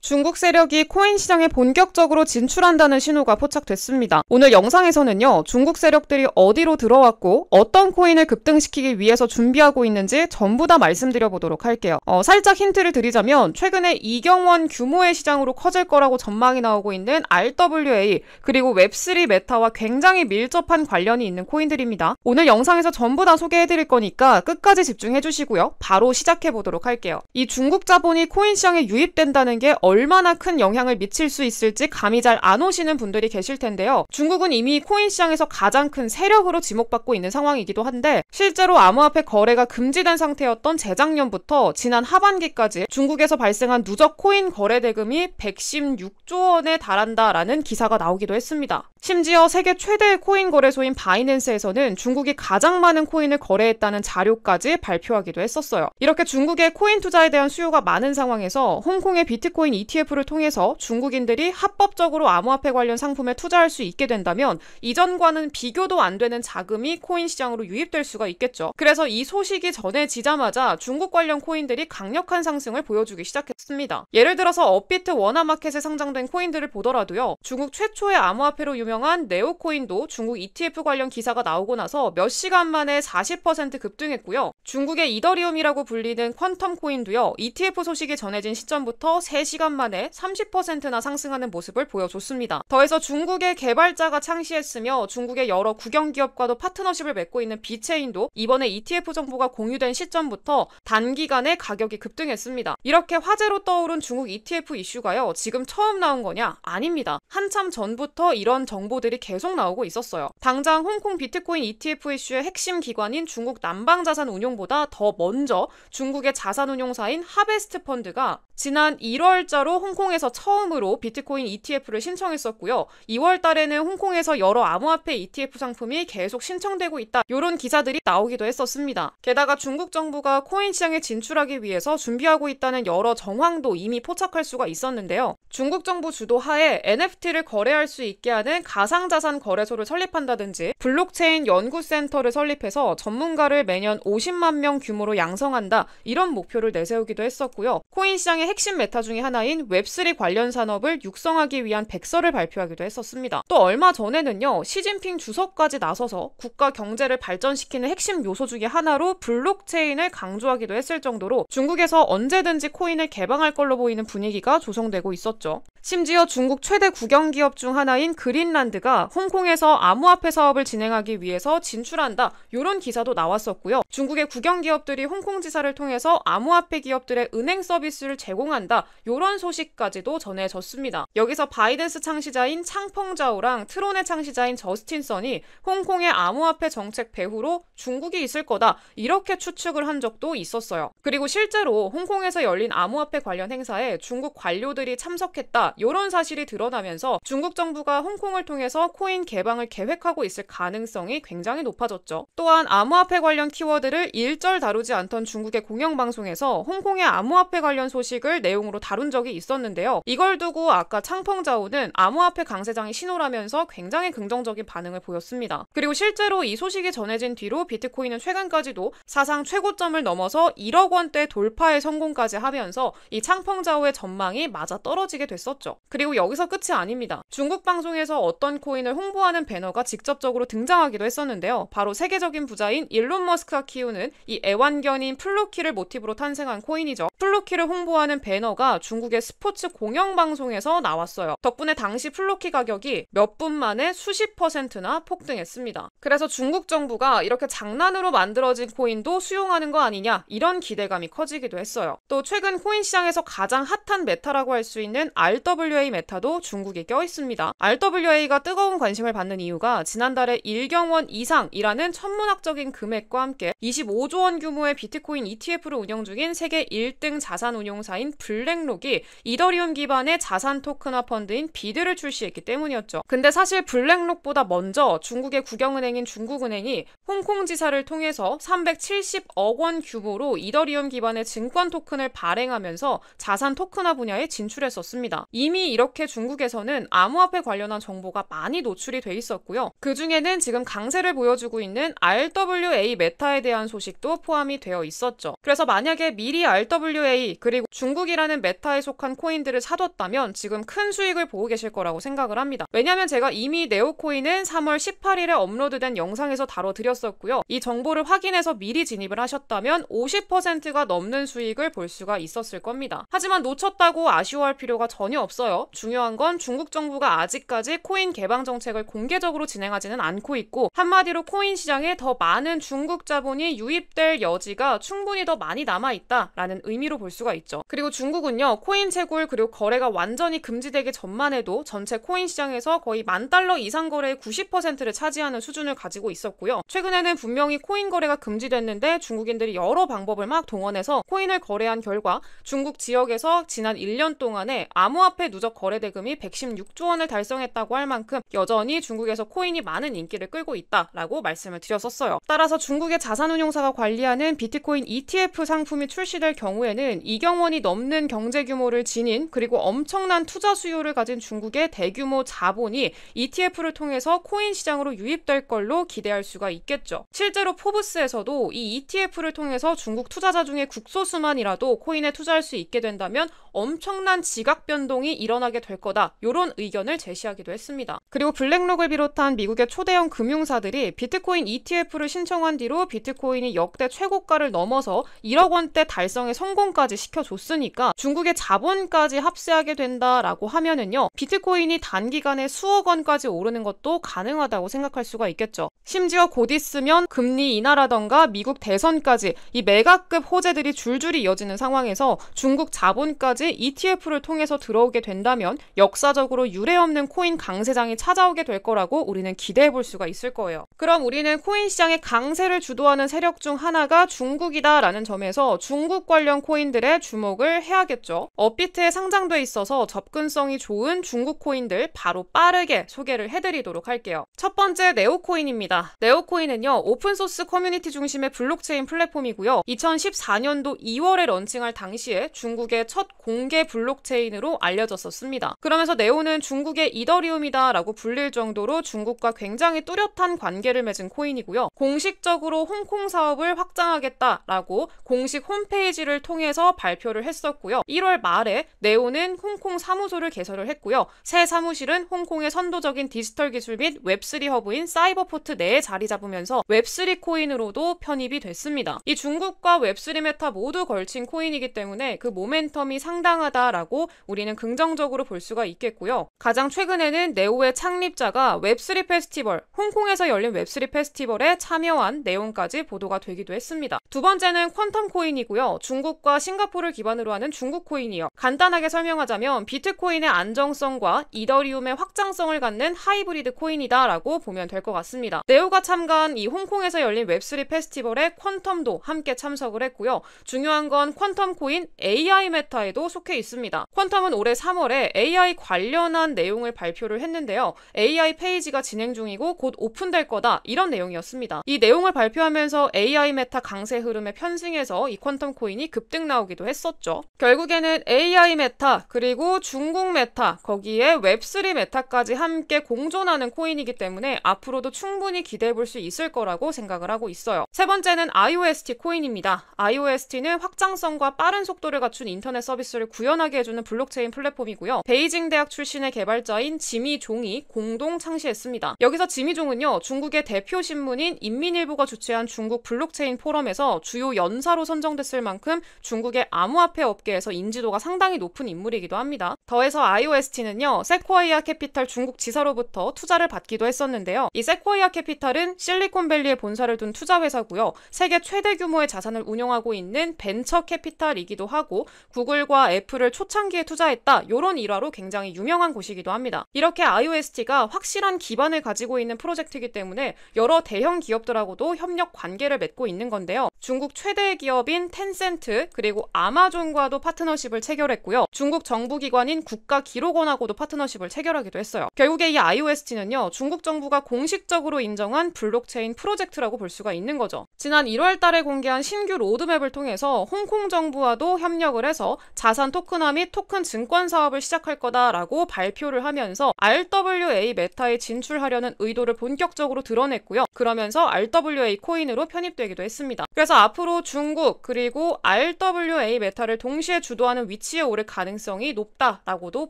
중국 세력이 코인 시장에 본격적으로 진출한다는 신호가 포착됐습니다. 오늘 영상에서는요, 중국 세력들이 어디로 들어왔고 어떤 코인을 급등시키기 위해서 준비하고 있는지 전부 다 말씀드려보도록 할게요. 살짝 힌트를 드리자면 최근에 2경원 규모의 시장으로 커질 거라고 전망이 나오고 있는 RWA 그리고 웹3 메타와 굉장히 밀접한 관련이 있는 코인들입니다. 오늘 영상에서 전부 다 소개해드릴 거니까 끝까지 집중해주시고요. 바로 시작해보도록 할게요. 이 중국 자본이 코인 시장에 유입된다는 게 얼마나 큰 영향을 미칠 수 있을지 감이 잘 안 오시는 분들이 계실 텐데요. 중국은 이미 코인 시장에서 가장 큰 세력으로 지목받고 있는 상황이기도 한데 실제로 암호화폐 거래가 금지된 상태였던 재작년부터 지난 하반기까지 중국에서 발생한 누적 코인 거래 대금이 116조 원에 달한다라는 기사가 나오기도 했습니다. 심지어 세계 최대의 코인 거래소인 바이낸스에서는 중국이 가장 많은 코인을 거래했다는 자료까지 발표하기도 했었어요. 이렇게 중국의 코인 투자에 대한 수요가 많은 상황에서 홍콩의 비트코인 ETF를 통해서 중국인들이 합법적으로 암호화폐 관련 상품에 투자할 수 있게 된다면 이전과는 비교도 안 되는 자금이 코인 시장으로 유입될 수가 있겠죠. 그래서 이 소식이 전해지자마자 중국 관련 코인들이 강력한 상승을 보여주기 시작했습니다. 예를 들어서 업비트 원화마켓에 상장된 코인들을 보더라도요. 중국 최초의 암호화폐로 유명한 네오코인도 중국 ETF 관련 기사가 나오고 나서 몇 시간 만에 40% 급등했고요. 중국의 이더리움이라고 불리는 퀀텀 코인도요. ETF 소식이 전해진 시점부터 3시간 만에 30%나 상승하는 모습을 보여줬습니다. 더해서 중국의 개발자가 창시했으며 중국의 여러 국영기업과도 파트너십을 맺고 있는 비체인도 이번에 ETF 정보가 공유된 시점부터 단기간에 가격이 급등했습니다. 이렇게 화제로 떠오른 중국 ETF 이슈가요. 지금 처음 나온 거냐? 아닙니다. 한참 전부터 이런 정보들이 계속 나오고 있었어요. 당장 홍콩 비트코인 ETF 이슈의 핵심 기관인 중국 남방자산운용보다 더 먼저 중국의 자산운용사인 하베스트 펀드가 지난 1월자로 홍콩에서 처음으로 비트코인 ETF를 신청했었고요. 2월 달에는 홍콩에서 여러 암호화폐 ETF 상품이 계속 신청되고 있다. 이런 기사들이 나오기도 했었습니다. 게다가 중국 정부가 코인 시장에 진출하기 위해서 준비하고 있다는 여러 정황도 이미 포착할 수가 있었는데요. 중국 정부 주도하에 NFT를 거래할 수 있게 하는 가상자산 거래소를 설립한다든지 블록체인 연구센터를 설립해서 전문가를 매년 50만 명 규모로 양성한다. 이런 목표를 내세우기도 했었고요. 코인 시장의 핵심 메타 중에 하나인 웹3 관련 산업을 육성하기 위한 백서를 발표하기도 했었습니다. 또 얼마 전에는요. 시진핑 주석까지 나서서 국가 경제를 발전시키는 핵심 요소 중에 하나로 블록체인을 강조하기도 했을 정도로 중국에서 언제든지 코인을 개방할 걸로 보이는 분위기가 조성되고 있었죠. 심지어 중국 최대 국영기업 중 하나인 그린란드가 홍콩에서 암호화폐 사업을 진행하기 위해서 진출한다. 이런 기사도 나왔었고요. 중국의 국영기업들이 홍콩지사를 통해서 암호화폐 기업들의 은행 서비스를 제공한다. 이런 소식까지도 전해졌습니다. 여기서 바이낸스 창시자인 창펑자오랑 트론의 창시자인 저스틴 선이 홍콩의 암호화폐 정책 배후로 중국이 있을 거다. 이렇게 추측을 한 적도 있었어요. 그리고 실제로 홍콩에서 열린 암호화폐 관련 행사에 중국 관료들이 참석했다. 이런 사실이 드러나면서 중국 정부가 홍콩을 통해서 코인 개방을 계획하고 있을 가능성이 굉장히 높아졌죠. 또한 암호화폐 관련 키워드를 일절 다루지 않던 중국의 공영방송에서 홍콩의 암호화폐 관련 소식을 내용으로 다룬 적이 있었는데요. 이걸 두고 아까 창펑자오는 암호화폐 강세장이 신호라면서 굉장히 긍정적인 반응을 보였습니다. 그리고 실제로 이 소식이 전해진 뒤로 비트코인은 최근까지도 사상 최고점을 넘어서 1억 원대 돌파에 성공까지 하면서 이 창펑자오의 전망이 맞아 떨어지게 됐었죠. 그리고 여기서 끝이 아닙니다. 중국 방송에서 어떤 코인을 홍보하는 배너가 직접적으로 등장하기도 했었는데요. 바로 세계적인 부자인 일론 머스크가 키우는 이 애완견인 플루키를 모티브로 탄생한 코인이죠. 플루키를 홍보하는 배너가 중국의 스포츠 공영방송에서 나왔어요. 덕분에 당시 플루키 가격이 몇 분 만에 수십 %나 폭등했습니다. 그래서 중국 정부가 이렇게 장난으로 만들어진 코인도 수용하는 거 아니냐 이런 기대감이 커지기도 했어요. 또 최근 코인 시장에서 가장 핫한 메타라고 할 수 있는 RWA 메타도 중국에 껴있습니다. RWA가 뜨거운 관심을 받는 이유가 지난달에 1경원 이상이라는 천문학적인 금액과 함께 25조 원 규모의 비트코인 ETF를 운영 중인 세계 1등 자산운용사인 블랙록이 이더리움 기반의 자산 토큰화 펀드인 비드를 출시했기 때문이었죠. 근데 사실 블랙록보다 먼저 중국의 국영은행인 중국은행이 홍콩지사를 통해서 370억 원 규모로 이더리움 기반의 증권 토큰을 발행하면서 자산 토큰화 분야에 진출했었습니다. 이미 이렇게 중국에서는 암호화폐 관련한 정보가 많이 노출이 돼 있었고요. 그 중에는 지금 강세를 보여주고 있는 RWA 메타에 대한 소식도 포함이 되어 있었죠. 그래서 만약에 미리 RWA 그리고 중국이라는 메타에 속한 코인들을 사뒀다면 지금 큰 수익을 보고 계실 거라고 생각을 합니다. 왜냐하면 제가 이미 네오코인은 3월 18일에 업로드된 영상에서 다뤄드렸었고요. 이 정보를 확인해서 미리 진입을 하셨다면 50%가 넘는 수익을 볼 수가 있었을 겁니다. 하지만 놓쳤다고 아쉬워할 필요가 전혀 없어요. 중요한 건 중국 정부가 아직까지 코인 개방 정책을 공개적으로 진행하지는 않고 있고, 한마디로 코인 시장에 더 많은 중국 자본이 유입될 여지가 충분히 더 많이 남아있다라는 의미로 볼 수가 있죠. 그리고 중국은요, 코인 채굴 그리고 거래가 완전히 금지되기 전만 해도 전체 코인 시장에서 거의 $10,000 이상 거래의 90%를 차지하는 수준을 가지고 있었고요. 최근에는 분명히 코인 거래가 금지됐는데 중국인들이 여러 방법을 막 동원해서 코인을 거래한 결과 중국 지역에서 지난 1년 동안에 암호화폐 누적 거래 대금이 116조 원을 달성했다고 할 만큼 여전히 중국에서 코인이 많은 인기를 끌고 있다라고 말씀을 드렸었어요. 따라서 중국의 자산운용사가 관리하는 비트코인 ETF 상품이 출시될 경우에는 2경 원이 넘는 경제 규모를 지닌 그리고 엄청난 투자 수요를 가진 중국의 대규모 자본이 ETF를 통해서 코인 시장으로 유입될 걸로 기대할 수가 있겠죠. 실제로 포브스에서도 이 ETF를 통해서 중국 투자자 중에 극소수만이라도 코인에 투자할 수 있게 된다면 엄청난 지각 변동이 일어나게 될 거다, 이런 의견을 제시하기도 했습니다. 그리고 블랙록을 비롯한 미국의 초대형 금융사들이 비트코인 ETF를 신청한 뒤로 비트코인이 역대 최고가를 넘어서 1억 원대 달성의 성공까지 시켜줬으니까 중국의 자본까지 합세하게 된다라고 하면은요, 비트코인이 단기간에 수억 원까지 오르는 것도 가능하다고 생각할 수가 있겠죠. 심지어 곧 있으면 금리 인하라던가 미국 대선까지 이 메가급 호재들이 줄줄이 이어지는 상황에서 중국 자본까지 ETF를 통해서 들어오게 된다면 역사적으로 유례없는 코인 강세장이 찾아오게 될 거라고 우리는 기대해 볼 수가 있을 거예요. 그럼 우리는 코인 시장의 강세를 주도하는 세력 중 하나가 중국이다라는 점에서 중국 관련 코인들의 주목을 해야겠죠. 업비트에 상장돼 있어서 접근성이 좋은 중국 코인들 바로 빠르게 소개를 해드리도록 할게요. 첫 번째, 네오코인입니다. 네오코인은요, 오픈소스 커뮤니티 중심의 블록체인 플랫폼이고요. 2014년도 2월에 런칭할 당시에 중국의 첫 공개 블록체인으로 알려졌었습니다. 그러면서 네오는 중국의 이더리움이다 라고 불릴 정도로 중국과 굉장히 뚜렷한 관계를 맺은 코인이고요. 공식적으로 홍콩 사업을 확장하겠다라고 공식 홈페이지를 통해서 발표를 했었고요. 1월 말에 네오는 홍콩 사무소를 개설을 했고요. 새 사무실은 홍콩의 선도적인 디지털 기술 및 웹3 허브인 사이버포트 내에 자리 잡으면서 웹3 코인으로도 편입이 됐습니다. 이 중국과 웹3 메타 모두 걸친 코인이기 때문에 그 모멘텀이 상당하다라고 우리는 긍정적으로 볼 수가 있겠고요. 가장 최근에는 네오의 창립자가 웹3 페스티벌, 홍콩에서 열린 웹3 페스티벌에 참여한 내용까지 보도가 되기도 했습니다. 두 번째는 퀀텀 코인이고요. 중국과 싱가포르를 기반으로 하는 중국 코인이요. 간단하게 설명하자면 비트코인의 안정성과 이더리움의 확장성을 갖는 하이브리드 코인이다라고 보면 될 것 같습니다. 네오가 참가한 이 홍콩에서 열린 웹3 페스티벌에 퀀텀도 함께 참석을 했고요. 중요한 건 퀀텀 코인 AI 메타에도 속해 있습니다. 퀀텀은 올해 3월에 AI 관련한 내용을 발표를 했는데요. AI 페이지가 진행 중이고 곧 오픈될 거다, 이런 내용이었습니다. 이 내용을 발표하면서 AI 메타 강세 흐름에 편승해서 이 퀀텀 코인이 급등 나오기도 했었죠. 결국에는 AI 메타 그리고 중국 메타 거기에 웹3 메타까지 함께 공존하는 코인이기 때문에 앞으로도 충분히 기대해 볼 수 있을 거라고 생각을 하고 있어요. 세 번째는 IOST 코인입니다. IOST는 확장성과 빠른 속도를 갖춘 인터넷 서비스를 구현하게 해주는 블록체인 플랫폼이고요. 베이징 대학 출신의 개발자인 지미 종이 공동 창시했습니다. 여기서 지미 종은요, 중국의 대표 신문인 인민일보가 주최한 중국 블록체인 포럼에서 주요 연사로 선정됐을 만큼 중국의 암호화폐 업계에서 인지도가 상당히 높은 인물이기도 합니다. 더해서 IOST는요, 세코이아 캐피탈 중국 지사로부터 투자를 받기도 했었는데요. 이 세코이아 캐피탈은 실리콘밸리에 본사를 둔 투자회사고요. 세계 최대 규모의 자산을 운영하고 있는 벤처 캐피탈이기도 하고 구글과 애플을 초창기에 투자했다, 이런 일화로 굉장히 유명한 곳이기도 합니다. 이렇게 IOST가 확실한 기반을 가지고 있는 프로젝트이기 때문에 여러 대형 기업들하고도 협력 관계를 맺고 있는 건데요. 중국 최대 기업인 텐센트 그리고 아마존과도 파트너십을 체결했고요. 중국 정부기관인 국가기록원하고도 파트너십을 체결하기도 했어요. 결국에 이 IOST는요, 중국 정부가 공식적으로 인정한 블록체인 프로젝트라고 볼 수가 있는 거죠. 지난 1월 달에 공개한 신규 로드맵을 통해서 홍콩 정부와도 협력을 해서 자산 토큰화 및 토큰 증권 관련 사업을 시작할 거다라고 발표를 하면서 RWA 메타에 진출하려는 의도를 본격적으로 드러냈고요. 그러면서 RWA 코인으로 편입되기도 했습니다. 그래서 앞으로 중국 그리고 RWA 메타를 동시에 주도하는 위치에 오를 가능성이 높다라고도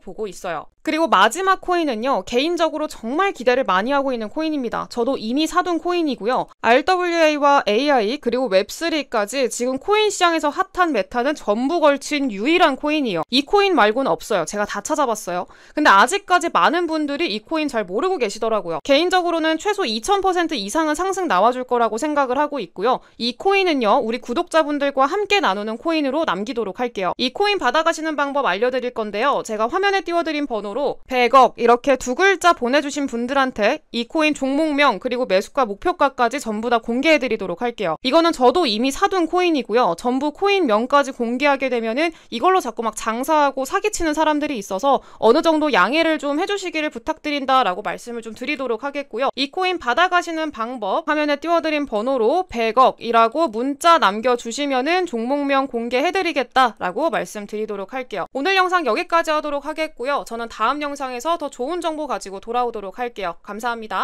보고 있어요. 그리고 마지막 코인은요, 개인적으로 정말 기대를 많이 하고 있는 코인입니다. 저도 이미 사둔 코인이고요. RWA와 AI 그리고 웹3까지 지금 코인 시장에서 핫한 메타는 전부 걸친 유일한 코인이에요. 이 코인 말고는 없어요. 제가 다 찾아봤어요. 근데 아직까지 많은 분들이 이 코인 잘 모르고 계시더라고요. 개인적으로는 최소 2000% 이상은 상승 나와줄 거라고 생각을 하고 있고요. 이 코인은요, 우리 구독자분들과 함께 나누는 코인으로 남기도록 할게요. 이 코인 받아가시는 방법 알려드릴 건데요. 제가 화면에 띄워드린 번호로 100억 이렇게 두 글자 보내주신 분들한테 이 코인 종목명 그리고 매수가 목표가까지 전부 다 공개해드리도록 할게요. 이거는 저도 이미 사둔 코인이고요. 전부 코인명까지 공개하게 되면은 이걸로 자꾸 막 장사하고 사기치는 사람들이 있어서 어느 정도 양해를 좀 해주시기를 부탁드린다라고 말씀을 좀 드리도록 하겠고요. 이 코인 받아가시는 방법 화면에 띄워드린 번호로 100억이라고 문자 남겨주시면은 종목명 공개해드리겠다라고 말씀드리도록 할게요. 오늘 영상 여기까지 하도록 하겠고요. 저는 다음 영상에서 더 좋은 정보 가지고 돌아오도록 할게요. 감사합니다.